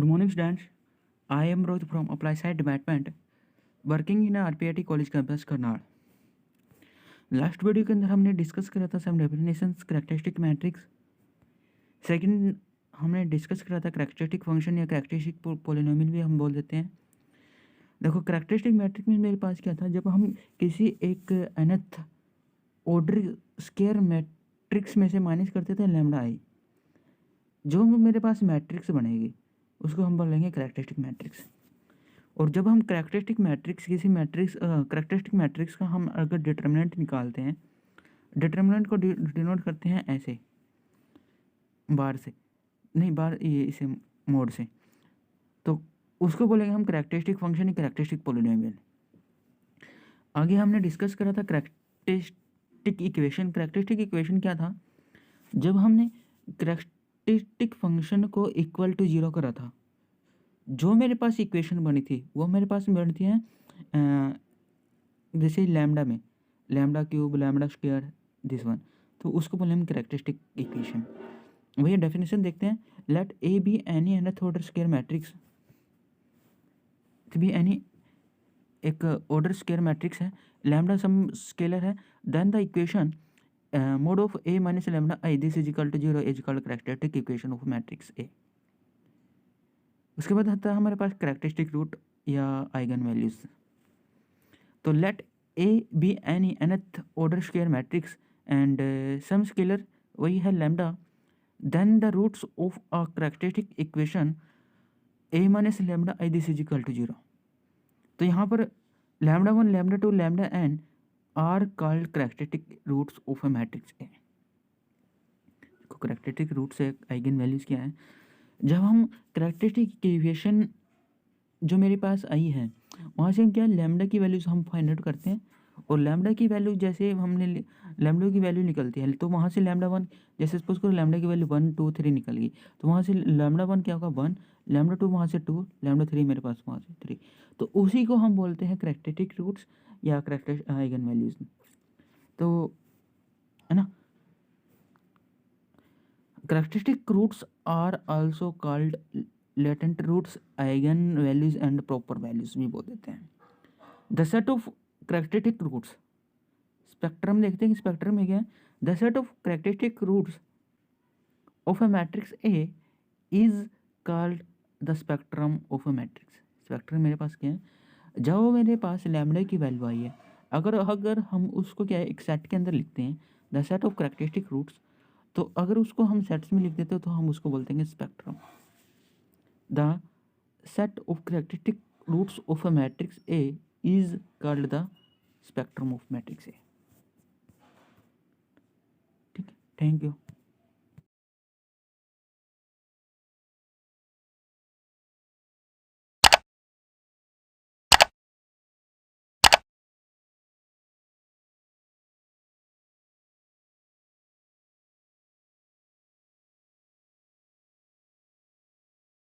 Good morning, students. I am Rohit from Applied Science Department, working in RPIT College campus, Karnal. Last video के अंदर हमने discuss करा था सम definitions characteristic matrix. Second हमने discuss करा था करैक्टरिस्टिक फंक्शन या करैक्टरिस्टिक पोलिनोमियल भी हम बोल देते हैं. देखो करैक्टरिस्टिक मैट्रिक्स में मेरे पास क्या था, जब हम किसी एक nth ऑर्डर स्क्वायर मैट्रिक्स में से माइनस करते थे लैम्डा आई, जो मेरे पास मैट्रिक्स बनेगी उसको हम बोलेंगे करैक्टरिस्टिक मैट्रिक्स. और जब हम करैक्टरिस्टिक मैट्रिक्स किसी मैट्रिक्स करैक्टरिस्टिक मैट्रिक्स का हम अगर डिटर्मिनेंट निकालते हैं, डिटर्मिनेंट को डिनोट करते हैं ऐसे बार से, नहीं बार ये इसे मोड से, तो उसको बोलेंगे हम करैक्टरिस्टिक फंक्शन या करैक्टरिस्टिक पोलिनोमियल. आगे हमने डिस्कस करा था करैक्टरिस्टिक इक्वेशन. करैक्टरिस्टिक इक्वेशन क्या था, जब हमने करैक्टरिस्टिक फंक्शन को इक्वल टू जीरो करा था, जो मेरे पास इक्वेशन बनी थी वो मेरे पास बनती है जैसे लैम्डा में lambda cube lambda square this one, तो उसको बोले हम करैक्टरिस्टिक इक्वेशन. वही डेफिनेशन देखते हैं. Let A be any nth order square matrix, be any एक ऑर्डर स्क्वायर मैट्रिक्स है, लैम्डा सम स्केलर है, then the equation mod of A minus lambda I this is equal to zero is equal to characteristic equation of matrix A. उसके बाद आता है हमारे पास characteristic root या आइगन वैल्यूज. तो let A be any nth order square matrix and some scalar वही है lambda, then the roots of a characteristic equation A minus lambda I this is equal to zero. तो यहाँ पर lambda one lambda two lambda n are called characteristic roots of a matrix A. Characteristic roots है, eigen values क्या है. जब हम characteristic equation जो मेरे पास आई है वहाँ से हम क्या लैम्डा की वैल्यूज हम फाइंड आउट करते हैं, और लैम्डा की वैल्यू जैसे हमने लैम्डा की वैल्यू निकलती है, तो वहाँ से लैम्डा वन, जैसे सपोज करो लैम्डा की वैल्यू 1 2 3 निकल गई, तो वहाँ से लैम्डा वन क्या होगा 1, लैम्डा टू वहाँ से 2, लैम्डा थ्री मेरे पास वहाँ से 3, तो उसी को हम बोलते हैं करैक्टरिस्टिक रूट्स या करैक्टरिस्टिक आइगन वैल्यूज. तो है ना, characteristic roots are also called latent roots, eigen values and proper values भी बोल देते हैं. The set of characteristic roots, spectrum देखते हैं कि स्पेक्ट्रम में क्या है. The set of characteristic roots of a matrix A is called the spectrum of a matrix. Spectrum मेरे पास क्या है, जब मेरे पास लैम्डा की वैल्यू आई है, अगर हम उसको क्या है एक सेट के अंदर लिखते हैं the set of characteristic roots, तो अगर उसको हम सेट्स में लिख देते हो तो हम उसको बोलते हैं spectrum. The set of characteristic roots of a matrix A is called the spectrum of matrix A. ठीक है, थैंक यू.